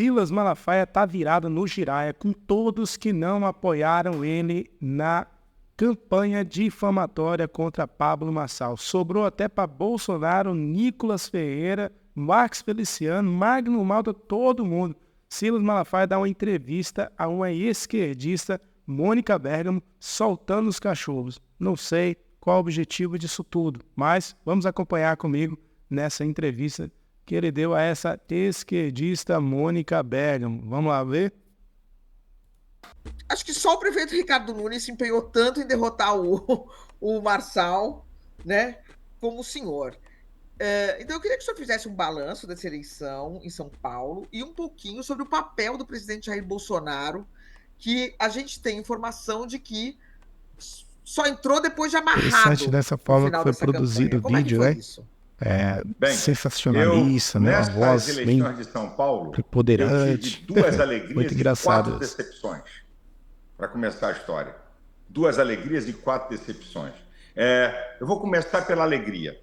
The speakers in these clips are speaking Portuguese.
Silas Malafaia tá virado no giraia com todos que não apoiaram ele na campanha difamatória contra Pablo Marçal. Sobrou até para Bolsonaro, Nicolas Ferreira, Marcos Feliciano, Magno Malta, todo mundo. Silas Malafaia dá uma entrevista a uma esquerdista, Mônica Bergamo, soltando os cachorros. Não sei qual o objetivo disso tudo, mas vamos acompanhar comigo nessa entrevista que ele deu a essa esquerdista Mônica Bergamo. Vamos lá ver? Acho que só o prefeito Ricardo Nunes se empenhou tanto em derrotar o Marçal, né, como o senhor. Então, eu queria que o senhor fizesse um balanço dessa eleição em São Paulo e um pouquinho sobre o papel do presidente Jair Bolsonaro, que a gente tem informação de que só entrou depois de amarrado. Interessante dessa forma que foi produzido o vídeo, né? Bem, sensacionalista, né? Uma voz bem de São Paulo, preponderante. Eu tive duas alegrias Muito e engraçado 4 decepções, para começar a história. 2 alegrias e 4 decepções. Eu vou começar pela alegria.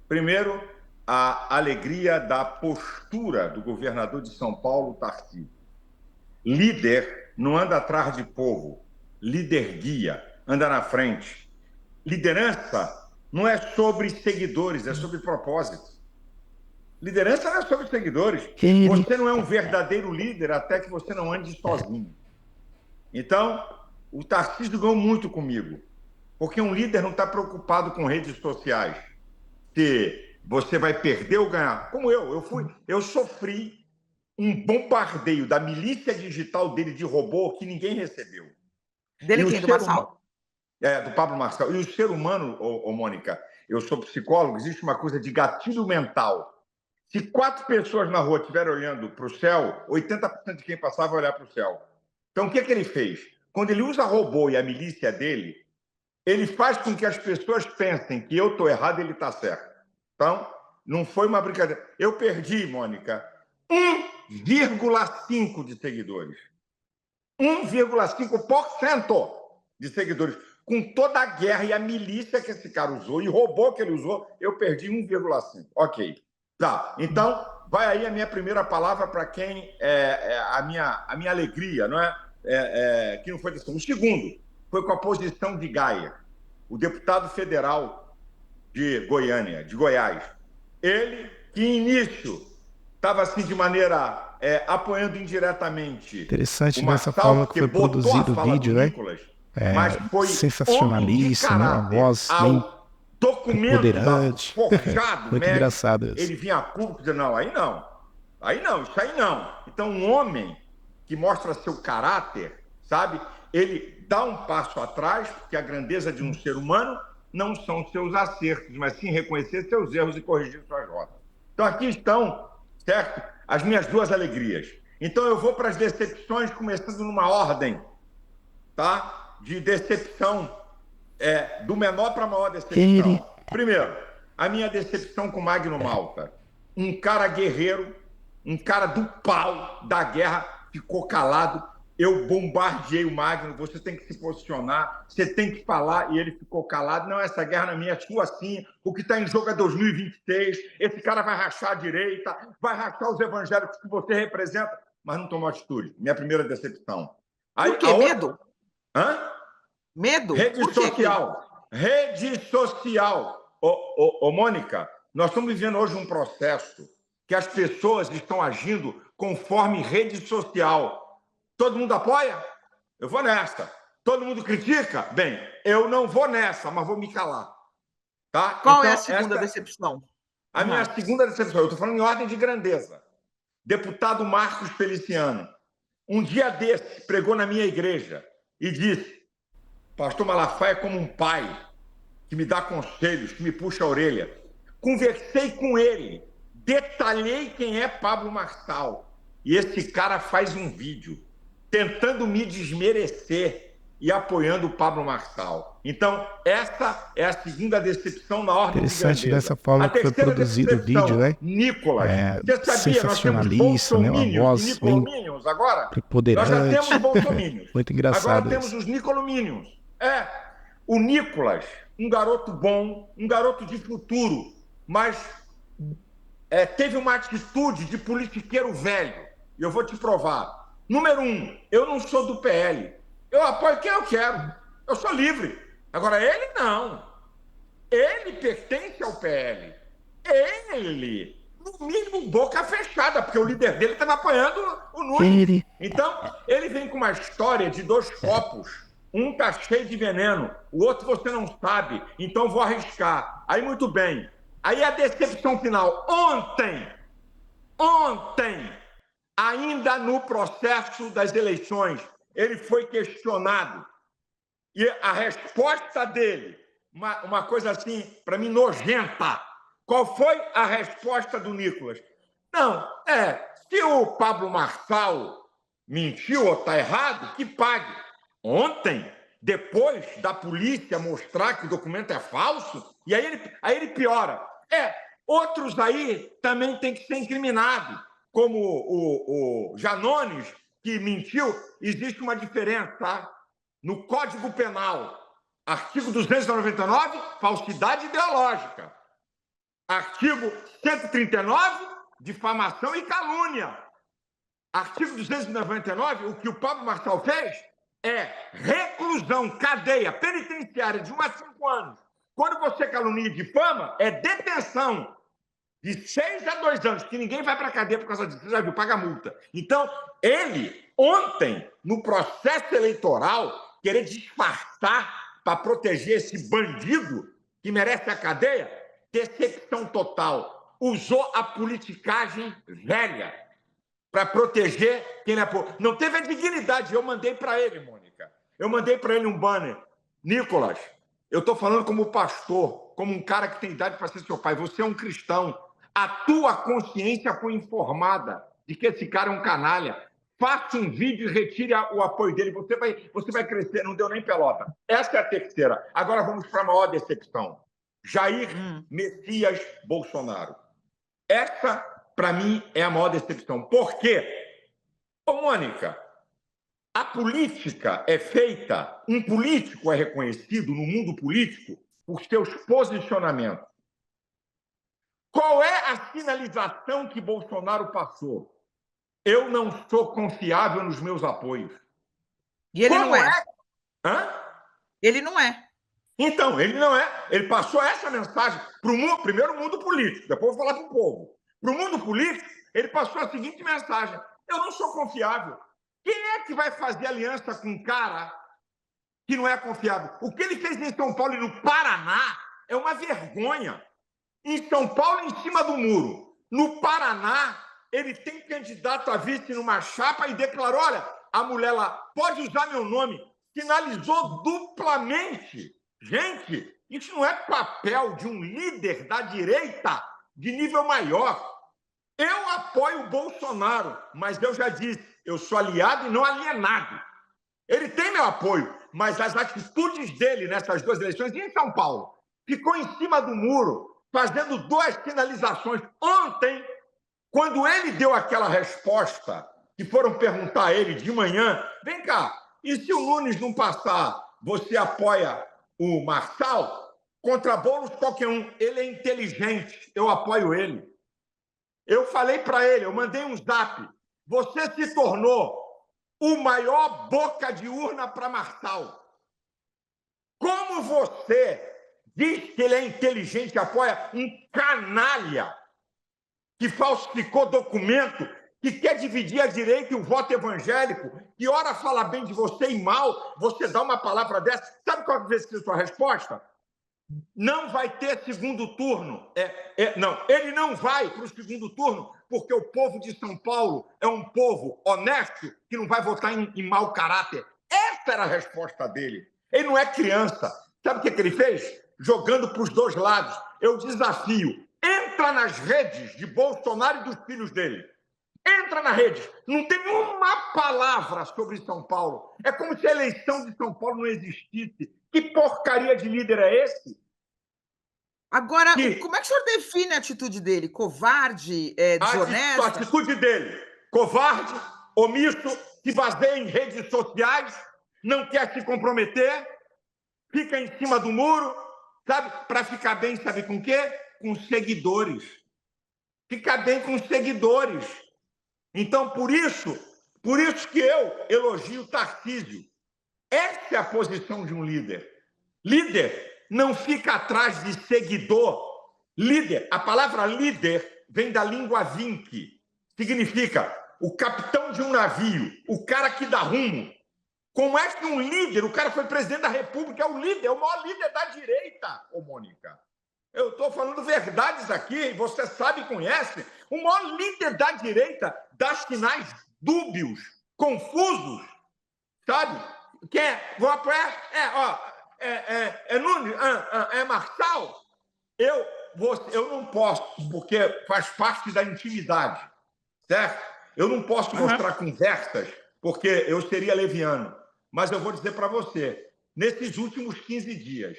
Primeiro, a alegria da postura do governador de São Paulo, Tarcísio. Líder não anda atrás de povo, líder guia, anda na frente. Liderança não é sobre seguidores, é sobre propósito. Liderança não é sobre seguidores. Você não é um verdadeiro líder até que você não ande sozinho. Então, o Tarcísio ganhou muito comigo, porque um líder não está preocupado com redes sociais. Se você vai perder ou ganhar. Como eu sofri um bombardeio da milícia digital dele de robô que ninguém recebeu. Dele quem? Do Marçal? Do Pablo Marçal. E o ser humano, Mônica, eu sou psicólogo, existe uma coisa de gatilho mental. Se 4 pessoas na rua estiverem olhando para o céu, 80% de quem passava vai olhar para o céu. Então, o que ele fez? Quando ele usa robô e a milícia dele, ele faz com que as pessoas pensem que eu estou errado e ele está certo. Então, não foi uma brincadeira. Eu perdi, Mônica, 1,5 de seguidores. 1,5% de seguidores. Com toda a guerra e a milícia que esse cara usou e robô que ele usou, eu perdi 1,5. Ok. Tá, então, vai aí a minha primeira palavra para quem a minha alegria, não é? Que não foi decisão. O segundo foi com a posição de Gaia, o deputado federal de Goiânia, de Goiás. Ele, que início estava assim de maneira apoiando indiretamente. Interessante dessa forma que foi produzido o vídeo, né? Mas foi sensacionalista, né? Uma voz bem documento forjado, muito engraçado isso. Ele vinha a público e dizia, não, isso aí não. Então, um homem que mostra seu caráter, sabe? Ele dá um passo atrás, porque a grandeza de um ser humano não são seus acertos, mas sim reconhecer seus erros e corrigir suas rotas. Então, aqui estão, certo? As minhas 2 alegrias. Então, eu vou para as decepções, começando numa ordem, tá? De decepção, do menor para a maior decepção. Primeiro, a minha decepção com Magno Malta. Um cara guerreiro, um cara do pau da guerra, ficou calado. Eu bombardeei o Magno, você tem que se posicionar, você tem que falar, e ele ficou calado. Não, essa guerra não é minha, é sua sim. O que está em jogo é 2026. Esse cara vai rachar a direita, vai rachar os evangélicos que você representa, mas não tomou atitude. Minha primeira decepção. Por quê? Medo? Medo? Rede social. Rede social. Mônica, nós estamos vivendo hoje um processo que as pessoas estão agindo conforme rede social. Todo mundo apoia? Eu vou nessa. Todo mundo critica? Bem, eu não vou nessa, mas vou me calar. Tá? Qual é a segunda decepção? A minha segunda decepção, eu estou falando em ordem de grandeza. Deputado Marcos Feliciano, um dia desse, pregou na minha igreja e disse, pastor Malafaia é como um pai que me dá conselhos, que me puxa a orelha. Conversei com ele, detalhei quem é Pablo Marçal. E esse cara faz um vídeo tentando me desmerecer e apoiando o Pablo Marçal. Então, essa é a segunda decepção na ordem de grandeza. Interessante dessa forma que foi produzido o vídeo, né? Nicolas. Você sabia, sensacionalista, né? Uma voz bem agora? preponderante. Nós já temos bolsominions. Muito engraçado. Agora temos os nicolominions. O Nicolas, um garoto bom, um garoto de futuro, mas teve uma atitude de politiqueiro velho. e eu vou te provar. Número 1, eu não sou do PL. Eu apoio quem eu quero. Eu sou livre. Agora, ele não. Ele pertence ao PL. Ele, no mínimo, boca fechada, porque o líder dele estava apoiando o Nunes. Então, ele vem com uma história de 2 copos. Um tá cheio de veneno, o outro você não sabe, então vou arriscar. Aí, muito bem. Aí a decepção final. Ontem, ainda no processo das eleições, ele foi questionado. E a resposta dele, uma coisa assim, para mim, nojenta. Qual foi a resposta do Nicolas? Não, se o Pablo Marçal mentiu ou está errado, que pague. Ontem, depois da polícia mostrar que o documento é falso, e aí ele piora. Outros aí também têm que ser incriminados, como o Janones, que mentiu. Existe uma diferença, tá? No Código Penal, artigo 299, falsidade ideológica. Artigo 139, difamação e calúnia. Artigo 299, o que o Pablo Marçal fez é reclusão, cadeia penitenciária de 1 a 5 anos. Quando você calunia e difama, é detenção de 6 a 2 anos, que ninguém vai para a cadeia por causa disso, você já viu, paga multa. Então, ele, ontem, no processo eleitoral, querer disfarçar para proteger esse bandido que merece a cadeia, decepção total. Usou a politicagem velha para proteger quem ele apoia. Não teve a dignidade. Eu mandei para ele, Mônica. Eu mandei para ele um banner. Nicolas, eu estou falando como pastor, como um cara que tem idade para ser seu pai. Você é um cristão. A tua consciência foi informada de que esse cara é um canalha. Faça um vídeo e retire o apoio dele. Você vai crescer. Não deu nem pelota. Essa é a terceira. Agora vamos para a maior decepção. Jair Messias Bolsonaro. Essa, para mim, é a maior decepção. Por quê? Ô, Mônica, a política é feita, um político é reconhecido no mundo político por seus posicionamentos. Qual é a sinalização que Bolsonaro passou? Eu não sou confiável nos meus apoios. E ele não é. Hã? Ele não é. Então, ele não é. Ele passou essa mensagem para o primeiro mundo político, depois eu vou falar para o povo. Para o mundo político, ele passou a seguinte mensagem: eu não sou confiável. Quem é que vai fazer aliança com um cara que não é confiável? O que ele fez em São Paulo e no Paraná é uma vergonha. Em São Paulo, em cima do muro. No Paraná, ele tem candidato a vice numa chapa e declarou: olha, a mulher lá pode usar meu nome. Sinalizou duplamente. Gente, isso não é papel de um líder da direita de nível maior. Eu apoio o Bolsonaro, mas eu já disse, eu sou aliado e não alienado. Ele tem meu apoio, mas as atitudes dele nessas 2 eleições, e em São Paulo, ficou em cima do muro, fazendo 2 sinalizações. Ontem, quando ele deu aquela resposta, que foram perguntar a ele de manhã, vem cá, e se o Nunes não passar, você apoia o Marçal? Contra Boulos, qualquer um. Ele é inteligente, eu apoio ele. Eu falei para ele, eu mandei um zap. Você se tornou o maior boca de urna para Marçal. Como você diz que ele é inteligente e apoia um canalha que falsificou documento, que quer dividir a direita e o voto evangélico, que ora fala bem de você e mal, você dá uma palavra dessa. Sabe qual vai ser a sua resposta? Não vai ter segundo turno. Não, ele não vai para o segundo turno, porque o povo de São Paulo é um povo honesto que não vai votar em mau caráter. Essa era a resposta dele. Ele não é criança. Sabe o que ele fez? Jogando para os 2 lados. Eu desafio. Entra nas redes de Bolsonaro e dos filhos dele. Entra na rede. Não tem uma palavra sobre São Paulo. É como se a eleição de São Paulo não existisse. Que porcaria de líder é esse? Agora, como é que o senhor define a atitude dele? Covarde, desonesto? A atitude dele, covarde, omisso, se baseia em redes sociais, não quer se comprometer, fica em cima do muro, sabe? Para ficar bem, sabe com o quê? Com seguidores. Fica bem com seguidores. Então, por isso que eu elogio o Tarcísio. Essa é a posição de um líder. Líder não fica atrás de seguidor. Líder, a palavra líder vem da língua vinque. Significa o capitão de um navio, o cara que dá rumo. Como é que um líder, o cara foi presidente da República, é o líder, é o maior líder da direita, ô Mônica. Eu estou falando verdades aqui, você sabe e conhece. O maior líder da direita dá sinais dúbios, confusos, sabe? Vou apoiar, Nunes, Marçal. Eu não posso, porque faz parte da intimidade, certo? Eu não posso mostrar conversas, porque eu seria leviano. Mas eu vou dizer para você, nesses últimos 15 dias,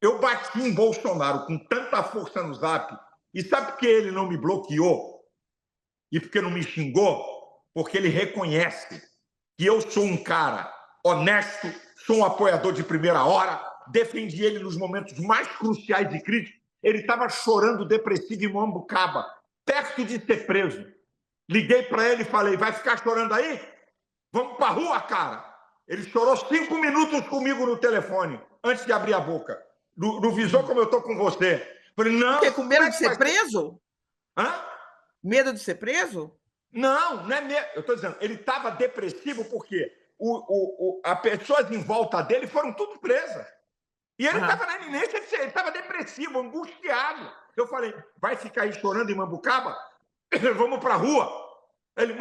eu bati em Bolsonaro com tanta força no Zap, e sabe por que ele não me bloqueou? E por que não me xingou? Porque ele reconhece que eu sou um cara honesto, sou um apoiador de primeira hora, defendi ele nos momentos mais cruciais de crítica. Ele estava chorando depressivo em Mambucaba, perto de ser preso. Liguei para ele e falei, vai ficar chorando aí? Vamos para a rua, cara. Ele chorou 5 minutos comigo no telefone, antes de abrir a boca. Não visou como eu estou com você. Falei, não. Por quê? Com medo de ser preso? Hã? Medo de ser preso? Não é medo. Eu estou dizendo, ele estava depressivo porque as pessoas em volta dele foram tudo presas. E ele estava na iminência de ser, ele estava depressivo, angustiado. Eu falei, vai ficar aí chorando em Mambucaba? Vamos para a rua. Ele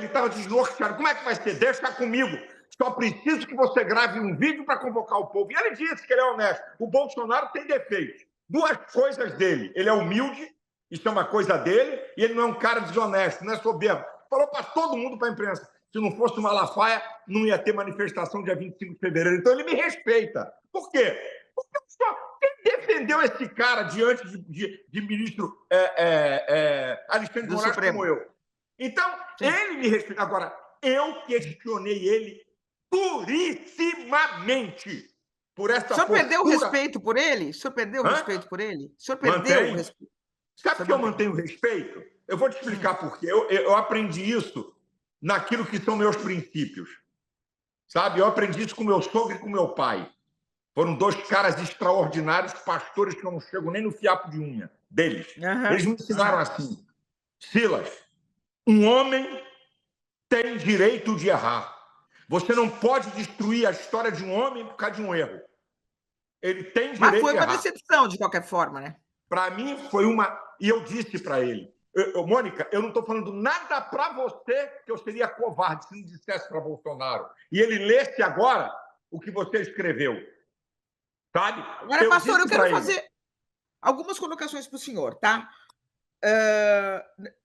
estava desnorteado. Como é que vai ser? Deixa comigo. Só preciso que você grave um vídeo para convocar o povo. E ele disse que ele é honesto. O Bolsonaro tem defeitos. 2 coisas dele. Ele é humilde, isso é uma coisa dele, e ele não é um cara desonesto, não é soberbo. Falou para todo mundo, para a imprensa. Se não fosse o Malafaia, não ia ter manifestação dia 25 de fevereiro. Então ele me respeita. Por quê? Porque quem defendeu esse cara diante de ministro Alexandre de Moraes como eu? Então, ele me respeita. Agora, eu questionei ele durissimamente por essa postura. O senhor perdeu o respeito por ele? O senhor perdeu o respeito por ele? O senhor perdeu o respeito? Sabe por que eu mantenho o respeito? Eu vou te explicar por quê. Eu aprendi isso naquilo que são meus princípios. Sabe? Eu aprendi isso com meu sogro e com meu pai. Foram 2 caras extraordinários, pastores que eu não chego nem no fiapo de unha deles. Eles me ensinaram assim. Silas, um homem tem direito de errar. Você não pode destruir a história de um homem por causa de um erro. Ele tem direito de errar. Mas foi uma decepção, de qualquer forma, né? Para mim, foi uma... E eu disse para ele, Mônica, eu não estou falando nada para você que eu seria covarde se não dissesse para Bolsonaro. E ele lesse agora o que você escreveu. Sabe? Agora, pastor, eu quero fazer algumas colocações para o senhor, tá?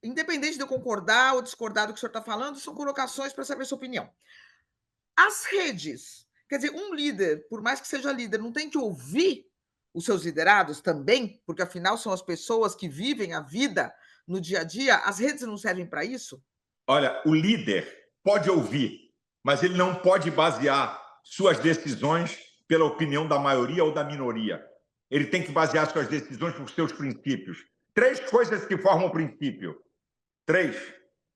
Independente de eu concordar ou discordar do que o senhor está falando, são colocações para saber a sua opinião. As redes, quer dizer, um líder, por mais que seja líder, não tem que ouvir os seus liderados também, porque afinal são as pessoas que vivem a vida no dia a dia. As redes não servem para isso? Olha, o líder pode ouvir, mas ele não pode basear suas decisões pela opinião da maioria ou da minoria. Ele tem que basear suas decisões por seus princípios. 3 coisas que formam um princípio. 3,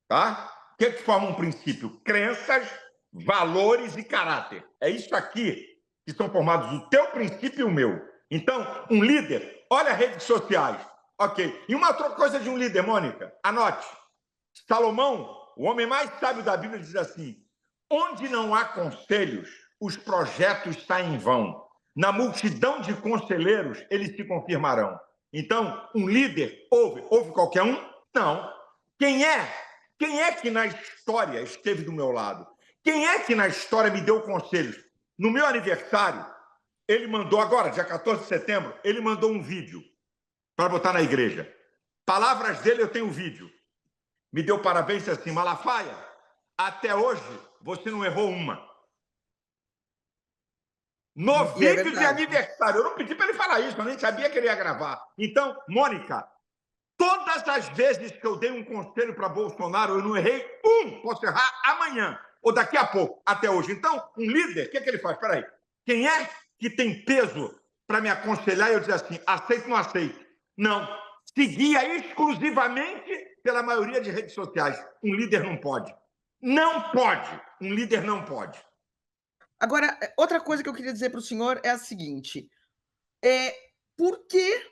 tá? O que forma um princípio? Crenças, valores e caráter. É isso aqui que são formados o teu princípio e o meu. Então, um líder, olha as redes sociais. Ok. E uma outra coisa de um líder, Mônica, anote. Salomão, o homem mais sábio da Bíblia, diz assim: onde não há conselhos, os projetos saem em vão. Na multidão de conselheiros, eles se confirmarão. Então, um líder ouve qualquer um? Não. Quem é que na história esteve do meu lado? Quem é que na história me deu conselhos? No meu aniversário, ele mandou, agora, dia 14 de setembro, ele mandou um vídeo para botar na igreja. Palavras dele, eu tenho o vídeo. Me deu parabéns assim: Malafaia, até hoje você não errou uma. No vídeo de aniversário. Eu não pedi para ele falar isso, eu nem sabia que ele ia gravar. Então, Mônica, todas as vezes que eu dei um conselho para Bolsonaro, eu não errei um. Posso errar amanhã ou daqui a pouco, até hoje. Então, um líder, o que ele faz? Espera aí. Quem é que tem peso para me aconselhar e eu dizer assim, aceito ou não aceito? Não. Seguia exclusivamente pela maioria de redes sociais. Um líder não pode. Não pode. Um líder não pode. Agora, outra coisa que eu queria dizer para o senhor é a seguinte: é, por que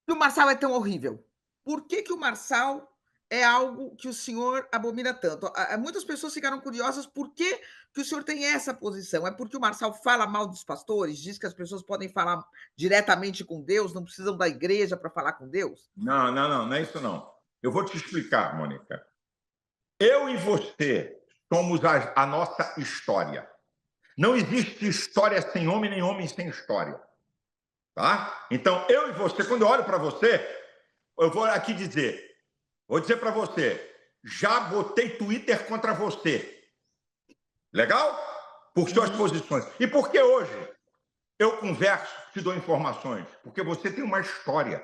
o Marçal é tão horrível? Por que o Marçal é algo que o senhor abomina tanto? Muitas pessoas ficaram curiosas por que o senhor tem essa posição. É porque o Marçal fala mal dos pastores, diz que as pessoas podem falar diretamente com Deus, não precisam da igreja para falar com Deus? Não é isso não. Eu vou te explicar, Mônica. Eu e você somos a nossa história. Não existe história sem homem, nem homem sem história. Tá? Então, eu e você, quando eu olho para você, eu vou aqui vou dizer para você, já botei Twitter contra você. Legal? Por suas posições. E por que hoje eu converso, te dou informações? Porque você tem uma história.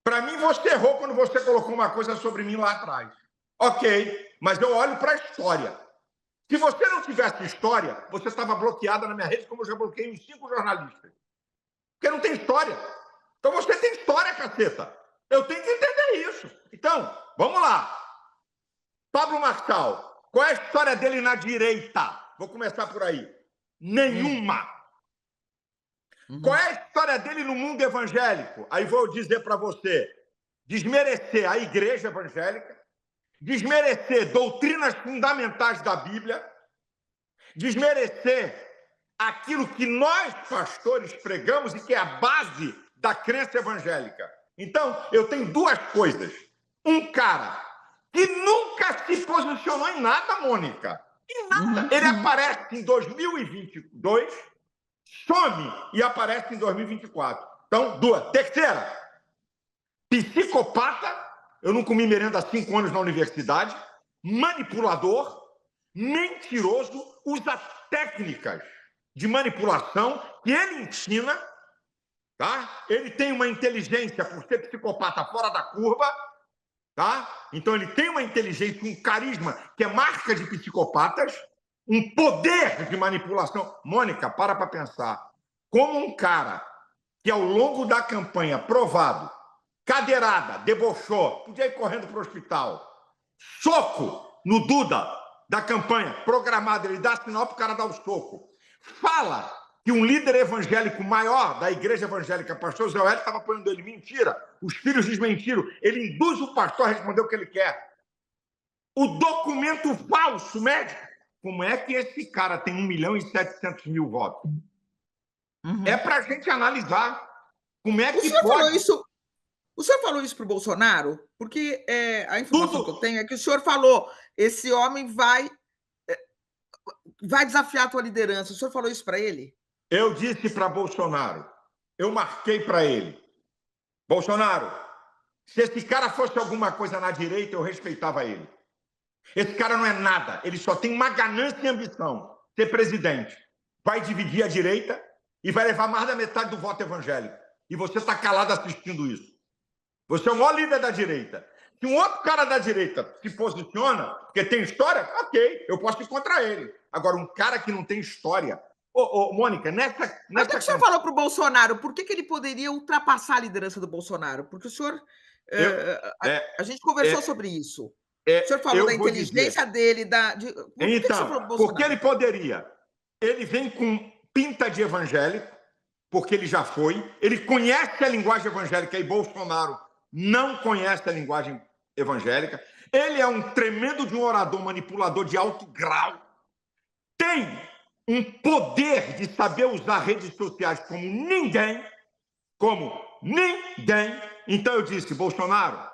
Para mim, você errou quando você colocou uma coisa sobre mim lá atrás. Ok, mas eu olho para a história. Se você não tivesse história, você estava bloqueada na minha rede, como eu já bloqueei uns 5 jornalistas. Porque não tem história. Então você tem história, caceta. Eu tenho que entender isso. Então, vamos lá. Pablo Marçal, qual é a história dele na direita? Vou começar por aí. Nenhuma. Qual é a história dele no mundo evangélico? Aí vou dizer para você. Desmerecer a igreja evangélica, desmerecer doutrinas fundamentais da Bíblia, desmerecer aquilo que nós, pastores, pregamos e que é a base da crença evangélica. Então, eu tenho duas coisas. Um cara que nunca se posicionou em nada, Mônica. Em nada. Ele aparece em 2022, some e aparece em 2024. Então, duas. Terceira, psicopata. Eu não comi merenda há 5 anos na universidade. Manipulador, mentiroso, usa técnicas de manipulação que ele ensina, tá? Ele tem uma inteligência por ser psicopata fora da curva, tá? Então ele tem uma inteligência, um carisma que é marca de psicopatas, um poder de manipulação. Mônica, para pensar. Como um cara que ao longo da campanha provado, cadeirada, debochou, podia ir correndo para o hospital, soco no Duda da campanha programada, ele dá sinal para o cara dar o soco. Fala que um líder evangélico maior da igreja evangélica, pastor Zé Hélio, estava apoiando ele. Mentira. Os filhos desmentiram. Ele induz o pastor a responder o que ele quer. O documento falso, médico. Como é que esse cara tem 1.700.000 votos? É para a gente analisar. Como é que pode... O senhor falou isso para o Bolsonaro? Porque a informação que eu tenho é que o senhor falou, esse homem vai desafiar a tua liderança. O senhor falou isso para ele? Eu disse para Bolsonaro, eu marquei para ele. Bolsonaro, se esse cara fosse alguma coisa na direita, eu respeitava ele. Esse cara não é nada, ele só tem uma ganância e ambição, ser presidente. Vai dividir a direita e vai levar mais da metade do voto evangélico. E você está calado assistindo isso. Você é o maior líder da direita. Se um outro cara da direita se posiciona, porque tem história, ok, eu posso ir contra ele. Agora, um cara que não tem história... Mônica, Mas o que o senhor falou para o Bolsonaro? Por que ele poderia ultrapassar a liderança do Bolsonaro? Porque o senhor... a gente conversou sobre isso. O senhor falou da inteligência dele, Então, porque ele poderia. Ele vem com pinta de evangélico, porque ele já foi. Ele conhece a linguagem evangélica e Bolsonaro não conhece a linguagem evangélica. Ele é um tremendo de um orador manipulador de alto grau. Tem um poder de saber usar redes sociais como ninguém. Então eu disse, Bolsonaro,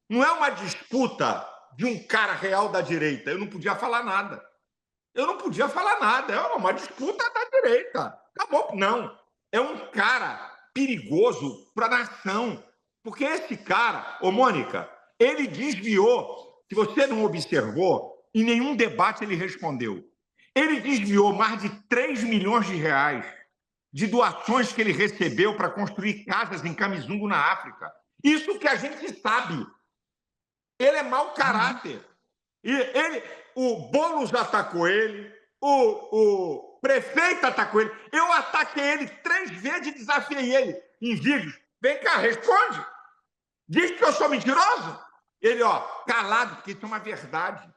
não é uma disputa de um cara real da direita. Eu não podia falar nada. É uma disputa da direita. Acabou. Não. É um cara perigoso para a nação. Porque esse cara, Mônica, ele desviou, se você não observou, em nenhum debate ele respondeu. Ele desviou mais de 3 milhões de reais de doações que ele recebeu para construir casas em Camisungo, na África. Isso que a gente sabe. Ele é mau caráter. O Boulos atacou ele, o prefeito atacou ele. Eu ataquei ele 3 vezes e desafiei ele em vídeos. Vem cá, responde. Diz que eu sou mentiroso? Ele, ó, calado, porque isso é uma verdade.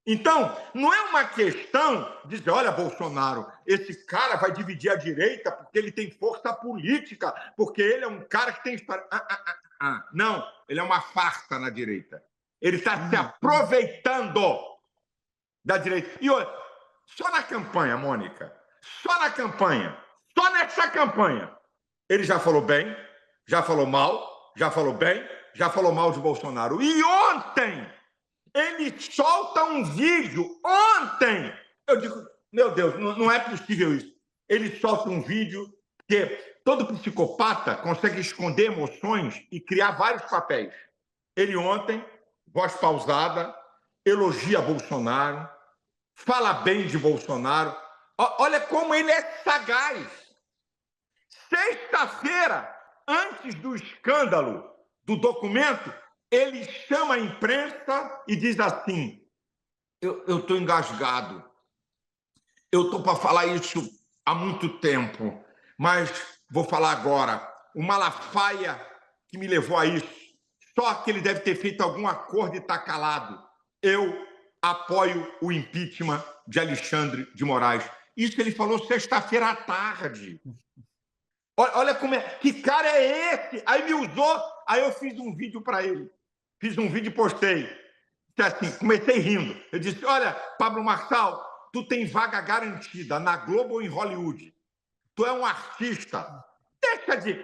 Então, não é uma questão de dizer, olha, Bolsonaro, esse cara vai dividir a direita porque ele tem força política, porque ele é um cara que tem história. Não, ele é uma farsa na direita. Ele está se aproveitando da direita. E olha, só na campanha, Mônica, só na campanha, só nessa campanha, ele já falou bem, já falou mal, já falou bem, já falou mal de Bolsonaro. E ontem ele solta um vídeo, ontem, eu digo, meu Deus, não é possível isso. Ele solta um vídeo que todo psicopata consegue esconder emoções e criar vários papéis. Ele ontem, voz pausada, elogia Bolsonaro, fala bem de Bolsonaro. Olha como ele é sagaz. Sexta-feira, antes do escândalo do documento, ele chama a imprensa e diz assim, eu estou engasgado, eu estou para falar isso há muito tempo, mas vou falar agora. O Malafaia que me levou a isso, só que ele deve ter feito algum acordo e está calado. Eu apoio o impeachment de Alexandre de Moraes. Isso ele falou sexta-feira à tarde. Olha como é. Que cara é esse? Aí me usou, aí eu fiz um vídeo para ele. Fiz um vídeo e postei. Assim, comecei rindo. Eu disse, olha, Pablo Marçal, tu tem vaga garantida na Globo ou em Hollywood. Tu é um artista.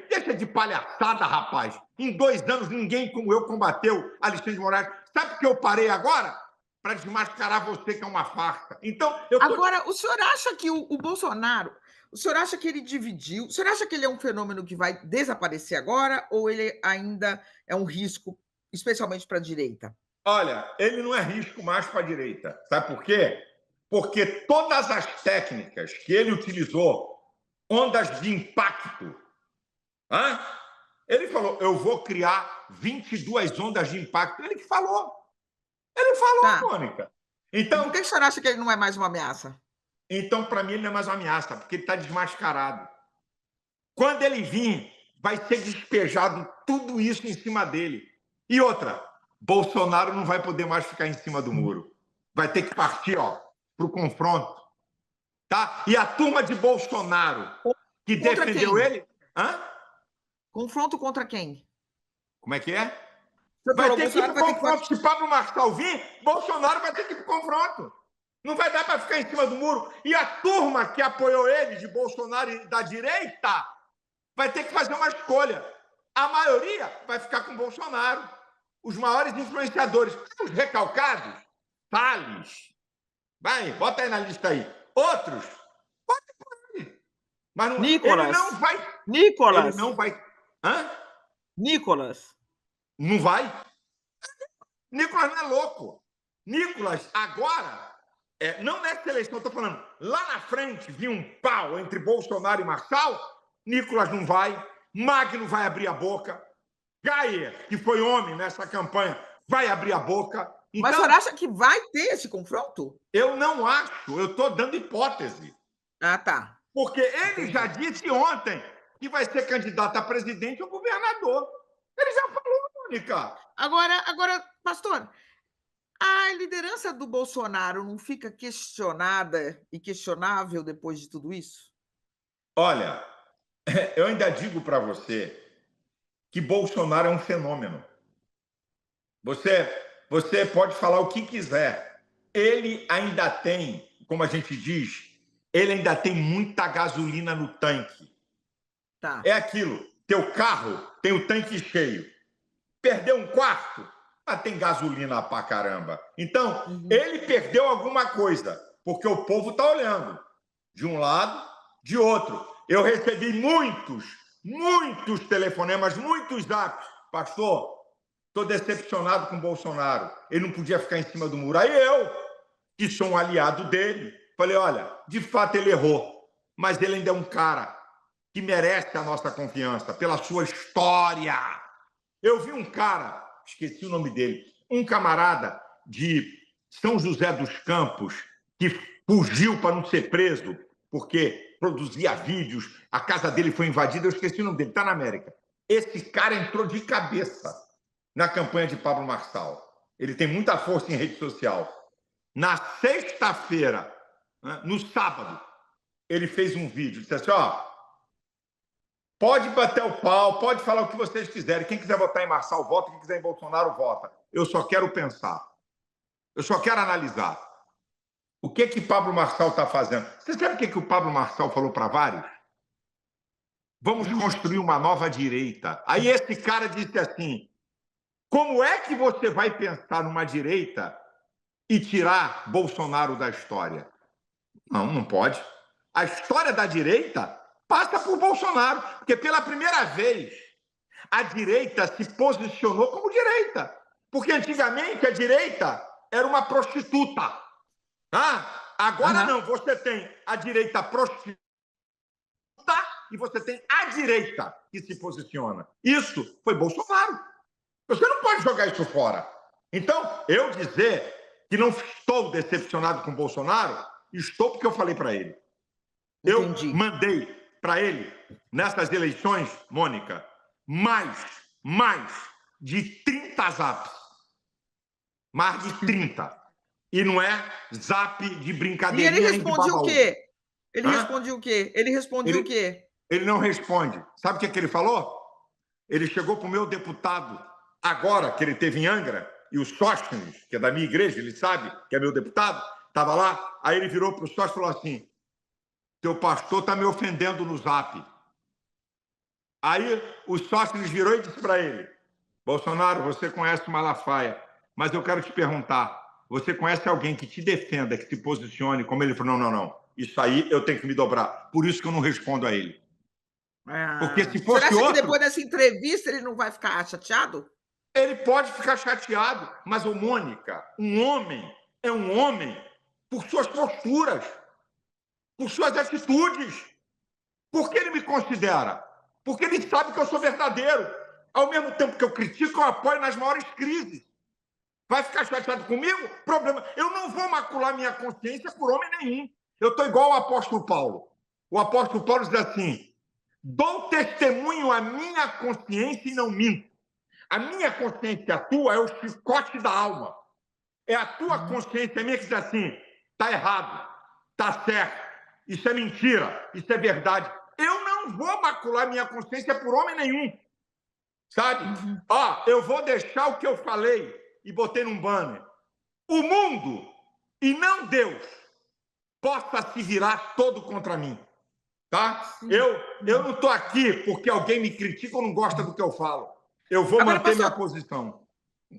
Deixa de palhaçada, rapaz. Em 2 anos, ninguém como eu combateu Alexandre de Moraes. Sabe por que eu parei agora? Para desmascarar você, que é uma farsa. Então, Agora, o senhor acha que o Bolsonaro, o senhor acha que ele dividiu? O senhor acha que ele é um fenômeno que vai desaparecer agora ou ele ainda é um risco, especialmente para a direita? Olha, ele não é risco mais para a direita. Sabe por quê? Porque todas as técnicas que ele utilizou, ondas de impacto, ele falou, eu vou criar 22 ondas de impacto. Ele que falou. Ele falou, Tá. Mônica. Então, por que o senhor acha que ele não é mais uma ameaça? Então, para mim, ele não é mais uma ameaça, porque ele está desmascarado. Quando ele vir, vai ser despejado tudo isso em cima dele. E outra, Bolsonaro não vai poder mais ficar em cima do muro. Vai ter que partir para o confronto. Tá? E a turma de Bolsonaro, que Contra defendeu quem? ele... Confronto contra quem? Como é que é? Você Vai falou, ter que ir Bolsonaro para o vai ter que confronto. Se Pablo Marçal vir, Bolsonaro vai ter que ir para o confronto. Não vai dar para ficar em cima do muro. E a turma que apoiou ele, de Bolsonaro e da direita, vai ter que fazer uma escolha. A maioria vai ficar com Bolsonaro. Os maiores influenciadores. Os recalcados, Salles. Vai, bota aí na lista aí. Outros, bota por ele. Mas não, Nicolas. Ele não vai... Nicolas. Ele não vai... Nicolas. Não vai? Nicolas não é louco. Nicolas, agora... não nessa eleição, eu estou falando, lá na frente vinha um pau entre Bolsonaro e Marçal, Nicolas não vai, Magno vai abrir a boca, Gayer, que foi homem nessa campanha, vai abrir a boca. Então, mas o senhor acha que vai ter esse confronto? Eu não acho, eu estou dando hipótese. Tá. Porque ele já disse ontem que vai ser candidato a presidente ou governador. Ele já falou, Mônica. Agora, pastor, a liderança do Bolsonaro não fica questionada e questionável depois de tudo isso? Olha, eu ainda digo para você que Bolsonaro é um fenômeno. Você pode falar o que quiser. Ele ainda tem, como a gente diz, ele ainda tem muita gasolina no tanque. Tá. É aquilo, teu carro tem o tanque cheio. Perdeu um quarto, mas tem gasolina pra caramba. Então, ele perdeu alguma coisa, porque o povo está olhando. De um lado, de outro. Eu recebi muitos telefonemas, muitos zaps. Pastor, estou decepcionado com o Bolsonaro. Ele não podia ficar em cima do muro. Aí eu, que sou um aliado dele, falei, olha, de fato ele errou, mas ele ainda é um cara que merece a nossa confiança pela sua história. Eu vi um cara, esqueci o nome dele, um camarada de São José dos Campos que fugiu para não ser preso porque produzia vídeos, a casa dele foi invadida, eu esqueci o nome dele, está na América. Esse cara entrou de cabeça na campanha de Pablo Marçal. Ele tem muita força em rede social. Na sexta-feira, né, no sábado, ele fez um vídeo, disse assim, ó, pode bater o pau, pode falar o que vocês quiserem. Quem quiser votar em Marçal, vota. Quem quiser em Bolsonaro, vota. Eu só quero pensar. Eu só quero analisar. O que Pablo Marçal está fazendo? Você sabe o que o Pablo Marçal falou para vários? Vamos construir uma nova direita. Aí esse cara disse assim, como é que você vai pensar numa direita e tirar Bolsonaro da história? Não, não pode. A história da direita passa por Bolsonaro, porque pela primeira vez a direita se posicionou como direita. Porque antigamente a direita era uma prostituta. Agora não, você tem a direita prostituta e você tem a direita que se posiciona. Isso foi Bolsonaro. Você não pode jogar isso fora. Então, eu dizer que não estou decepcionado com Bolsonaro, estou porque eu falei para ele. Entendi. Eu mandei para ele, nessas eleições, Mônica, mais de 30 zaps. Mais de 30. E não é zap de brincadeira. E ele respondia o quê? Ele respondia o quê? Ele respondia o quê? Ele não responde. Sabe o que ele falou? Ele chegou para o meu deputado, agora que ele teve em Angra, e o Sóstenes, que é da minha igreja, ele sabe que é meu deputado, estava lá, aí ele virou para o Sóstenes e falou assim, teu pastor está me ofendendo no zap. Aí o Sóstenes virou e disse para ele, Bolsonaro, você conhece o Malafaia, mas eu quero te perguntar, você conhece alguém que te defenda, que te posicione, como ele falou, não, isso aí eu tenho que me dobrar, por isso que eu não respondo a ele. Porque se fosse Você acha outro, que depois dessa entrevista ele não vai ficar chateado? Ele pode ficar chateado, mas, ô Mônica, um homem é um homem por suas posturas, por suas atitudes. Por que ele me considera? Porque ele sabe que eu sou verdadeiro. Ao mesmo tempo que eu critico, eu apoio nas maiores crises. Vai ficar chateado comigo? Problema. Eu não vou macular minha consciência por homem nenhum. Eu estou igual ao apóstolo Paulo. O apóstolo Paulo diz assim, dou testemunho à minha consciência e não minto. A minha consciência e a tua é o chicote da alma. É a tua consciência minha que diz assim, está errado, está certo, isso é mentira, isso é verdade. Eu não vou macular minha consciência por homem nenhum. Sabe? Eu vou deixar o que eu falei e botei num banner. O mundo, e não Deus, possa se virar todo contra mim. Tá? Eu não estou aqui porque alguém me critica ou não gosta do que eu falo. Eu vou manter minha posição.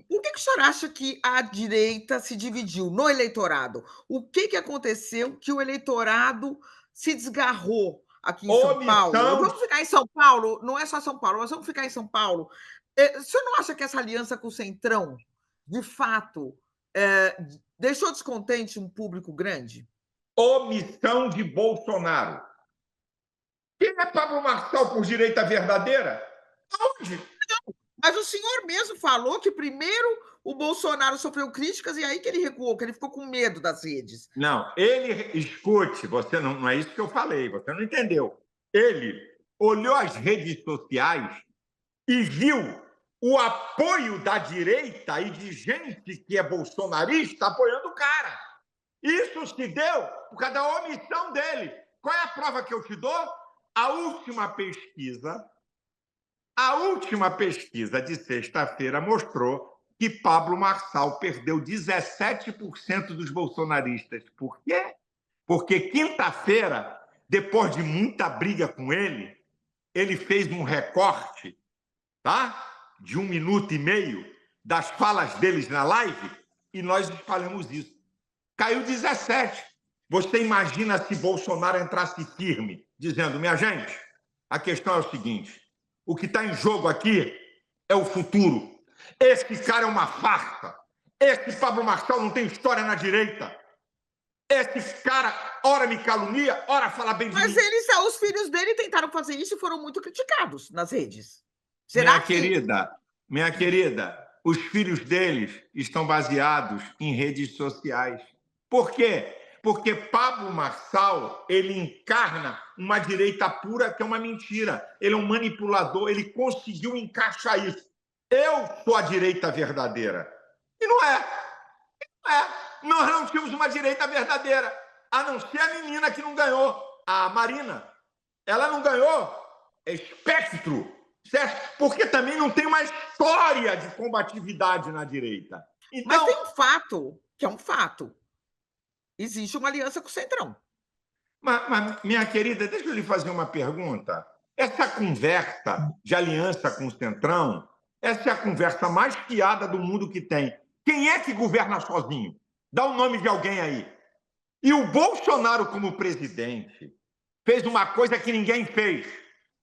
Por que o senhor acha que a direita se dividiu no eleitorado? O que aconteceu que o eleitorado se desgarrou aqui em São Paulo? Vamos ficar em São Paulo? Não é só São Paulo, mas vamos ficar em São Paulo. O senhor não acha que essa aliança com o Centrão, de fato, deixou descontente um público grande? Omissão de Bolsonaro. Quem é Pablo Marçal por direita verdadeira? Onde? Mas o senhor mesmo falou que primeiro o Bolsonaro sofreu críticas e aí que ele recuou, que ele ficou com medo das redes. Não, escute, você não é isso que eu falei, você não entendeu. Ele olhou as redes sociais e viu o apoio da direita e de gente que é bolsonarista apoiando o cara. Isso se deu por causa da omissão dele. Qual é a prova que eu te dou? A última pesquisa de sexta-feira mostrou que Pablo Marçal perdeu 17% dos bolsonaristas. Por quê? Porque quinta-feira, depois de muita briga com ele fez um recorte, tá? De 1 minuto e meio das falas deles na live e nós espalhamos isso. Caiu 17. Você imagina se Bolsonaro entrasse firme, dizendo, minha gente, a questão é o seguinte, o que está em jogo aqui é o futuro. Esse cara é uma farsa. Esse Pablo Marçal não tem história na direita. Esse cara, ora me calunia, ora fala bem de mim. Mas os filhos dele tentaram fazer isso e foram muito criticados nas redes. Minha querida, os filhos deles estão baseados em redes sociais. Por quê? Porque Pablo Marçal, ele encarna uma direita pura que é uma mentira. Ele é um manipulador, ele conseguiu encaixar isso. Eu sou a direita verdadeira. E não é. Nós não tínhamos uma direita verdadeira, a não ser a menina que não ganhou, a Marina. Ela não ganhou espectro, certo? Porque também não tem uma história de combatividade na direita. Mas Então, tem um fato, que é um fato. Existe uma aliança com o Centrão. mas, minha querida, deixa eu lhe fazer uma pergunta. Essa conversa de aliança com o Centrão, essa é a conversa mais fiada do mundo que tem. Quem é que governa sozinho? Dá o nome de alguém aí. E o Bolsonaro, como presidente, fez uma coisa que ninguém fez.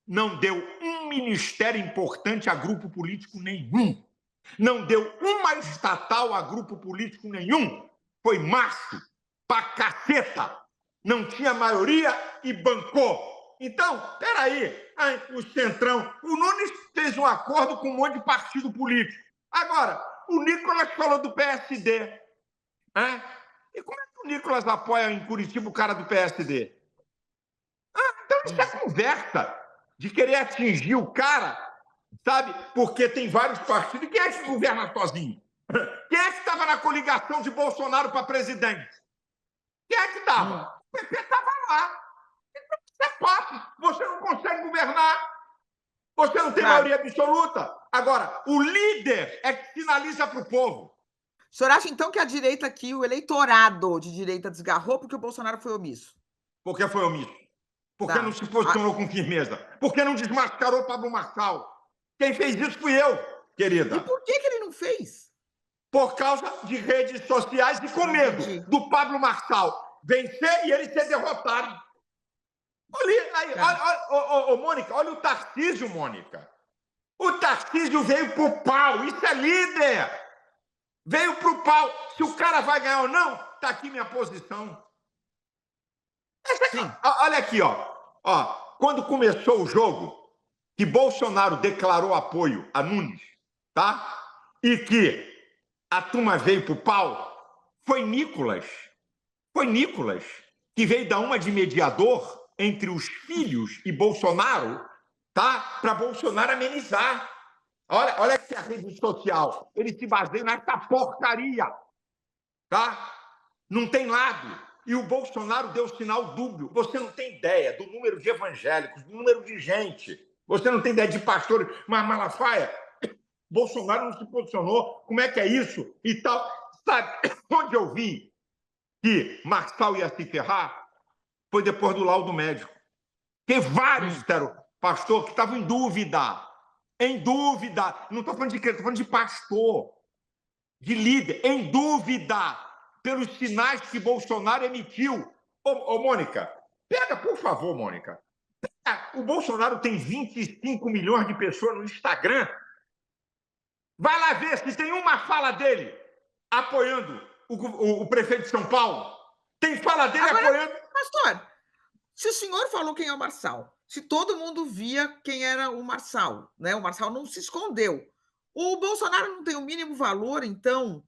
Não deu um ministério importante a grupo político nenhum. Não deu uma estatal a grupo político nenhum. Foi macho, pra caceta. Não tinha maioria e bancou. Então, peraí, o Centrão, o Nunes fez um acordo com um monte de partido político. Agora, o Nicolas falou do PSD. E como é que o Nicolas apoia em Curitiba o cara do PSD? Então isso é conversa de querer atingir o cara, sabe? Porque tem vários partidos. Quem é que governa sozinho? Quem é que estava na coligação de Bolsonaro para presidente? Quem é que estava? O PP estava lá. Então isso é fácil. Você não consegue governar. Você não tem maioria absoluta. Agora, o líder é que sinaliza para o povo. O senhor acha, então, que a direita aqui, o eleitorado de direita desgarrou porque o Bolsonaro foi omisso? Porque foi omisso. Porque não se posicionou com firmeza. Porque não desmascarou Pablo Marçal. Quem fez isso fui eu, querida. E por que ele não fez? Por causa de redes sociais e com medo do Pablo Marçal vencer e ele ser derrotado. Olha, Mônica, olha o Tarcísio, Mônica. O Tarcísio veio pro pau. Isso é líder. Veio pro pau. Se o cara vai ganhar ou não, tá aqui minha posição. Olha aqui, ó. Quando começou o jogo, que Bolsonaro declarou apoio a Nunes, tá? E que a turma veio pro pau, foi Nicolas que veio dar uma de mediador entre os filhos e Bolsonaro, tá? Para Bolsonaro amenizar. Olha aqui a rede social. Ele se baseia nessa porcaria, tá? Não tem lado. E o Bolsonaro deu sinal dúbio. Você não tem ideia do número de evangélicos, do número de gente. Você não tem ideia de pastores. Mas, Malafaia, Bolsonaro não se posicionou. Como é que é isso? E tal. Sabe, onde eu vi que Marçal ia se ferrar foi depois do laudo médico. Tem vários, pastor, que estavam em dúvida. Em dúvida. Não estou falando de crente, estou falando de pastor, de líder. Em dúvida pelos sinais que Bolsonaro emitiu. Ô, Mônica, pega, por favor, Mônica. O Bolsonaro tem 25 milhões de pessoas no Instagram. Vai lá ver se tem uma fala dele apoiando o prefeito de São Paulo. Tem fala dele apoiando... Pastor, se o senhor falou quem é o Marçal, se todo mundo via quem era o Marçal, né? O Marçal não se escondeu. O Bolsonaro não tem o mínimo valor, então...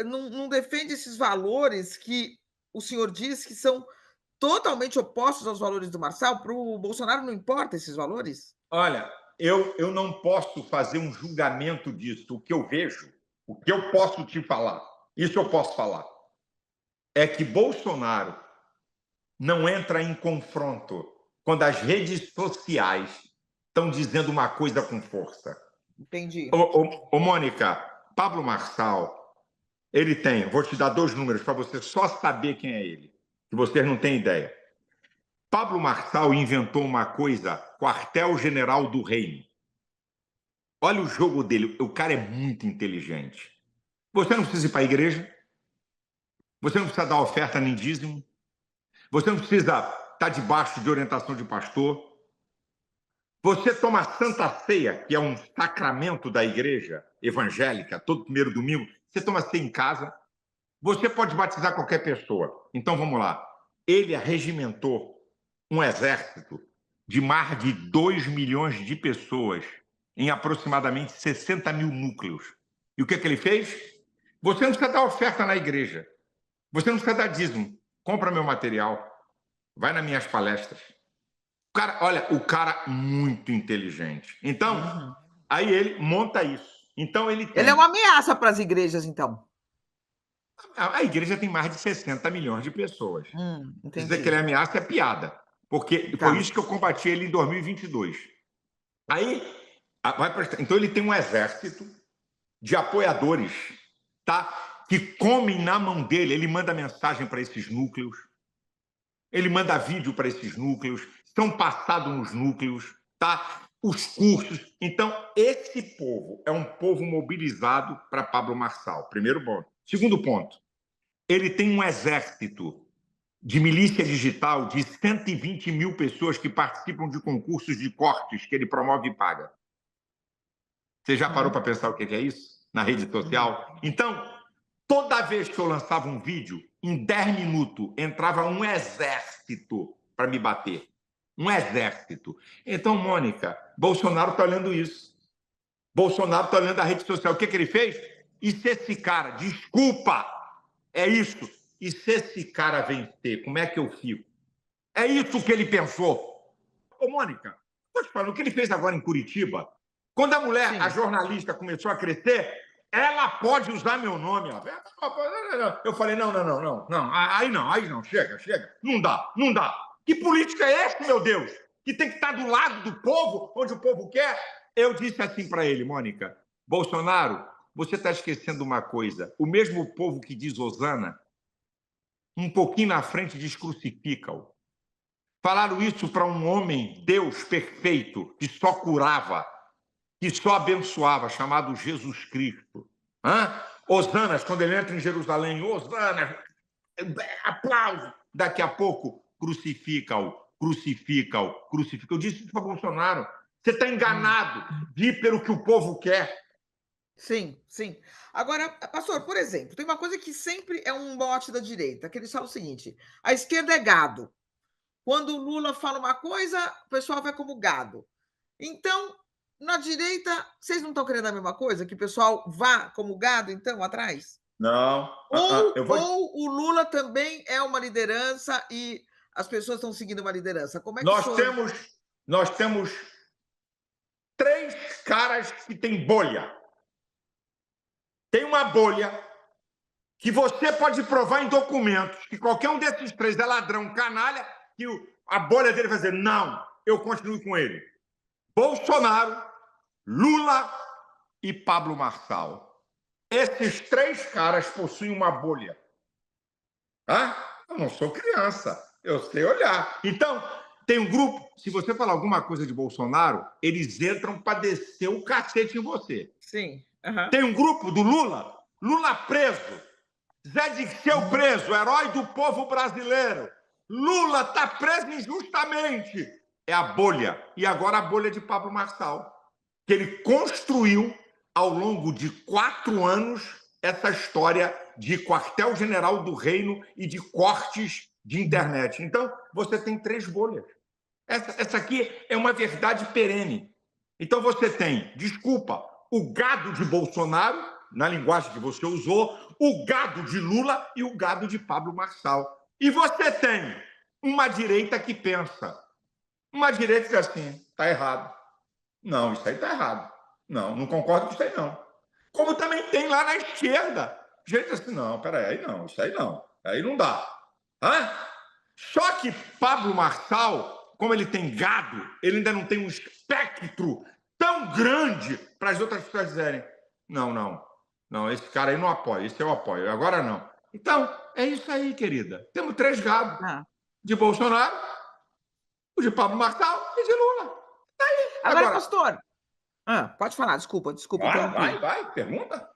não defende esses valores que o senhor diz que são totalmente opostos aos valores do Marçal? Para o Bolsonaro não importa esses valores? Olha, eu não posso fazer um julgamento disso. O que eu vejo, o que eu posso te falar, isso eu posso falar, é que Bolsonaro não entra em confronto quando as redes sociais estão dizendo uma coisa com força. Entendi. Ô, Mônica, Pablo Marçal, ele tem, vou te dar 2 números para você só saber quem é ele, que vocês não têm ideia. Pablo Marçal inventou uma coisa, quartel-general do reino. Olha o jogo dele, o cara é muito inteligente. Você não precisa ir para a igreja, você não precisa dar oferta nem dízimo, você não precisa estar debaixo de orientação de pastor. Você toma a Santa Ceia, que é um sacramento da igreja evangélica, todo primeiro domingo, você toma ceia em casa. Você pode batizar qualquer pessoa. Então, vamos lá. Ele arregimentou um exército de mais de 2 milhões de pessoas em aproximadamente 60 mil núcleos. E o que ele fez? Você não precisa dar oferta na igreja. Você não precisa dar dízimo. Compra meu material. Vai nas minhas palestras. O cara muito inteligente. Então, Aí ele monta isso. Então ele Ele é tem... uma ameaça para as igrejas, então. A igreja tem mais de 60 milhões de pessoas. Dizer que ele é Entendi. ameaça é piada, porque foi Tá. isso que eu combati ele em 2022. Aí, então ele tem um exército de apoiadores, tá? Que comem na mão dele. Ele manda mensagem para esses núcleos, ele manda vídeo para esses núcleos, são passados nos núcleos, tá? Os cursos. Então, esse povo é um povo mobilizado para Pablo Marçal. Primeiro ponto. Segundo ponto, ele tem um exército de milícia digital de 120 mil pessoas que participam de concursos de cortes que ele promove e paga. Você já parou para pensar o que é isso? Na rede social? Então, toda vez que eu lançava um vídeo, em 10 minutos entrava um exército para me bater. Um exército. Então, Mônica, Bolsonaro está olhando isso. Bolsonaro está olhando a rede social. O que ele fez? E se esse cara, desculpa, é isso. E se esse cara vencer, como é que eu fico? É isso que ele pensou. Ô, Mônica, vou te falar, o que ele fez agora em Curitiba, quando a mulher, Sim. a jornalista, começou a crescer, ela pode usar meu nome. Eu falei, não. Aí não, chega. Não dá. Que política é essa, meu Deus? Que tem que estar do lado do povo, onde o povo quer? Eu disse assim para ele, Mônica, Bolsonaro, você está esquecendo uma coisa. O mesmo povo que diz Osana, um pouquinho na frente diz crucifica-o. Falaram isso para um homem, Deus perfeito, que só curava, que só abençoava, chamado Jesus Cristo. Osanas, quando ele entra em Jerusalém, Osanas, aplauso. Daqui a pouco, crucifica-o. Eu disse isso para Bolsonaro. Você está enganado de ir pelo que o povo quer. Sim. Agora, pastor, por exemplo, tem uma coisa que sempre é um mote da direita, que eles falam o seguinte: a esquerda é gado. Quando o Lula fala uma coisa, o pessoal vai como gado. Então, na direita, vocês não estão querendo a mesma coisa? Que o pessoal vá como gado, então, atrás? Não. Eu vou... Ou o Lula também é uma liderança e as pessoas estão seguindo uma liderança? Como é que o senhor... Nós temos 3 caras que têm bolha. Tem uma bolha que você pode provar em documentos que qualquer um desses 3 é ladrão, canalha, que a bolha dele vai dizer, não, eu continuo com ele. Bolsonaro, Lula e Pablo Marçal. Esses 3 caras possuem uma bolha. Eu não sou criança, eu sei olhar. Então, tem um grupo, se você falar alguma coisa de Bolsonaro, eles entram para descer o cacete em você. Sim. Tem um grupo do Lula preso, Zé Dirceu preso, herói do povo brasileiro. Lula está preso injustamente. É a bolha. E agora a bolha de Pablo Marçal, que ele construiu ao longo de 4 anos essa história de quartel-general do reino e de cortes de internet. Então, você tem 3 bolhas. Essa aqui é uma verdade perene. Então, você tem, desculpa, o gado de Bolsonaro, na linguagem que você usou, o gado de Lula e o gado de Pablo Marçal. E você tem uma direita que pensa. Uma direita que diz assim, está errado. Não, isso aí está errado. Não concordo com isso aí, não. Como também tem lá na esquerda. Gente assim, não, peraí, não, isso aí não. Aí não dá. Só que Pablo Marçal, como ele tem gado, ele ainda não tem um espectro tão grande para as outras pessoas dizerem, não, esse cara aí não apoia, esse eu apoio, agora não. Então, é isso aí, querida. Temos 3 gados. De Bolsonaro, o de Pablo Marçal e de Lula. Tá aí. Agora, pastor... pode falar, desculpa. Vai, pergunta.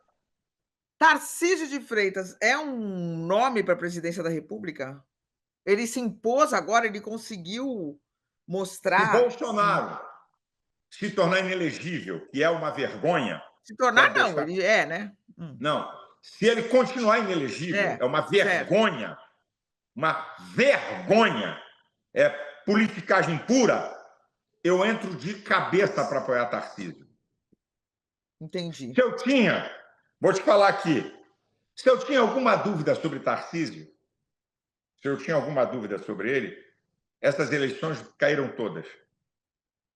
Tarcísio de Freitas é um nome para a presidência da República? Ele se impôs agora, ele conseguiu mostrar... Se Bolsonaro se tornar inelegível, que é uma vergonha... Se tornar, não, ele é, né? Não, se ele continuar inelegível, é uma vergonha. Certo. Uma vergonha. É politicagem pura. Eu entro de cabeça para apoiar Tarcísio. Entendi. Vou te falar aqui, se eu tinha alguma dúvida sobre Tarcísio, se eu tinha alguma dúvida sobre ele, essas eleições caíram todas.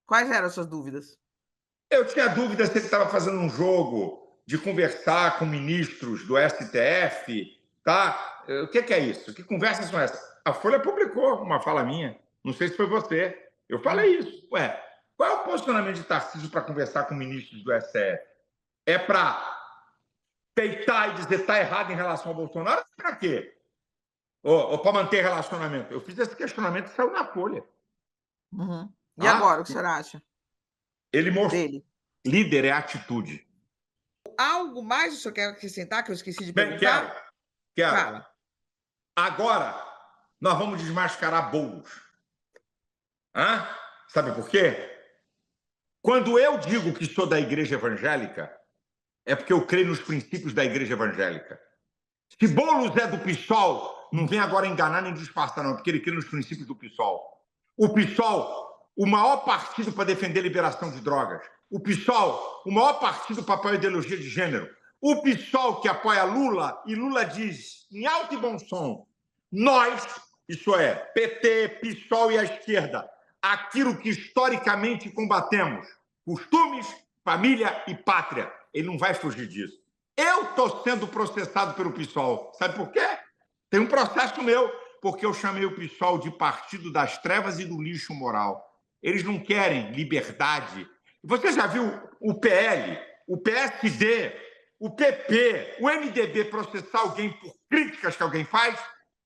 Quais eram as suas dúvidas? Eu tinha dúvida se ele estava fazendo um jogo de conversar com ministros do STF, tá? O que é isso? Que conversas são essas? A Folha publicou uma fala minha. Não sei se foi você. Eu falei isso. Ué, qual é o posicionamento de Tarcísio para conversar com ministros do STF? É para peitar e dizer tá errado em relação ao Bolsonaro? Para quê? Ou para manter relacionamento? Eu fiz esse questionamento e saiu na Folha. Uhum. E agora, o que o senhor acha? Ele mostrou. Dele. Líder é atitude. Algo mais o senhor quer acrescentar que eu esqueci de Bem, perguntar? quero. Fala. Agora, nós vamos desmascarar Boulos. Hã? Sabe por quê? Quando eu digo que sou da igreja evangélica, é porque eu creio nos princípios da igreja evangélica. Se Boulos é do PSOL, não vem agora enganar nem disfarçar, não, porque ele crê nos princípios do PSOL. O PSOL, o maior partido para defender a liberação de drogas. O PSOL, o maior partido para apoiar a ideologia de gênero. O PSOL que apoia Lula, e Lula diz, em alto e bom som, nós, isso é, PT, PSOL e a esquerda, aquilo que historicamente combatemos, costumes, família e pátria. Ele não vai fugir disso. Eu estou sendo processado pelo PSOL. Sabe por quê? Tem um processo meu, porque eu chamei o PSOL de partido das trevas e do lixo moral. Eles não querem liberdade. Você já viu o PL, o PSD, o PP, o MDB processar alguém por críticas que alguém faz?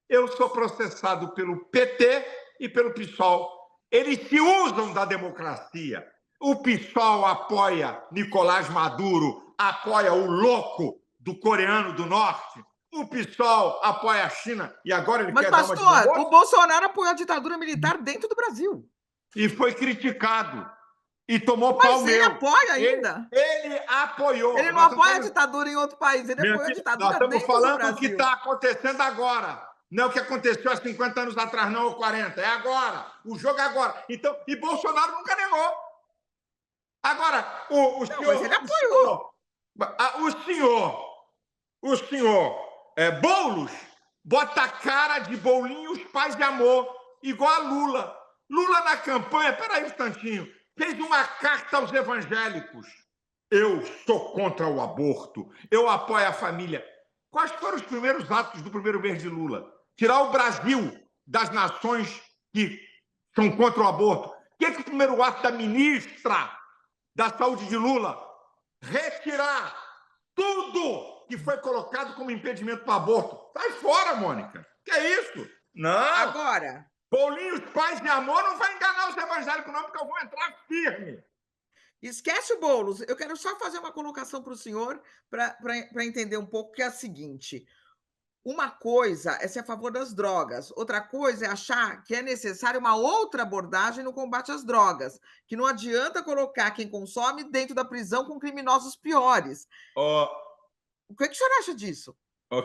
Eu sou processado pelo PT e pelo PSOL. Eles se usam da democracia. O PSOL apoia Nicolás Maduro, apoia o louco do coreano do norte. O PSOL apoia a China e agora ele quer dar uma de pastor, o Bolsonaro apoiou a ditadura militar dentro do Brasil. E foi criticado. E tomou pau meu. Mas ele apoia ainda. Ele apoiou. Ele não apoia a ditadura em outro país, ele apoia a ditadura nós estamos dentro do falando Brasil. do que está acontecendo agora. Não é o que aconteceu há 50 anos atrás, não, ou 40. É agora. O jogo é agora. Então, e Bolsonaro nunca negou. Agora, o senhor... Mas ele apoiou. O senhor Boulos bota a cara de Bolinhos Paz de Amor, igual a Lula. Lula na campanha, peraí um instantinho, fez uma carta aos evangélicos. Eu sou contra o aborto, eu apoio a família. Quais foram os primeiros atos do primeiro mês de Lula? Tirar o Brasil das nações que são contra o aborto. O que é o primeiro ato da ministra da Saúde de Lula? Retirar tudo que foi colocado como impedimento para o aborto. Sai fora, Mônica. Que é isso? Não. Agora... Bolinhos, Paz e Amor não vai enganar os evangélicos, não, porque eu vou entrar firme. Esquece o Boulos. Eu quero só fazer uma colocação para o senhor para entender um pouco, que é a seguinte. Uma coisa é ser a favor das drogas, outra coisa é achar que é necessária uma outra abordagem no combate às drogas, que não adianta colocar quem consome dentro da prisão com criminosos piores. O que o senhor acha disso?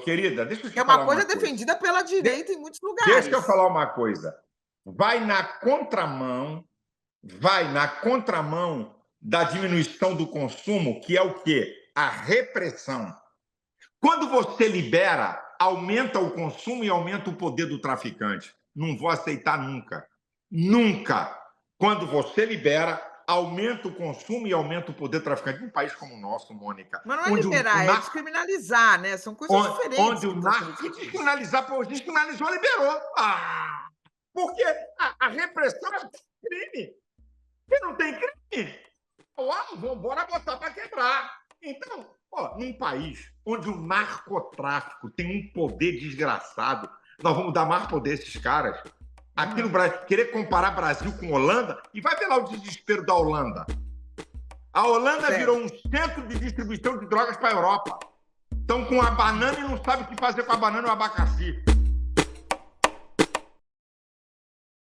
Querida, deixa eu te falar uma coisa. É uma coisa defendida pela direita em muitos lugares. Deixa eu falar uma coisa. Vai na contramão da diminuição do consumo, que é o quê? A repressão. Quando você libera, aumenta o consumo e aumenta o poder do traficante. Não vou aceitar nunca. Nunca. Quando você libera, aumenta o consumo e aumenta o poder do traficante. Num país como o nosso, Mônica. Mas não é liberar, é descriminalizar, né? São coisas diferentes. Onde o narco descriminalizar, pô, descriminalizou, liberou. Porque a repressão é crime. Se não tem crime, bora botar para quebrar. Então, num país onde o narcotráfico tem um poder desgraçado, nós vamos dar mais poder a esses caras. Aqui no Brasil, querer comparar Brasil com Holanda, e vai ver lá o desespero da Holanda. A Holanda virou um centro de distribuição de drogas para a Europa. Estão com a banana e não sabem o que fazer com a banana e o abacaxi.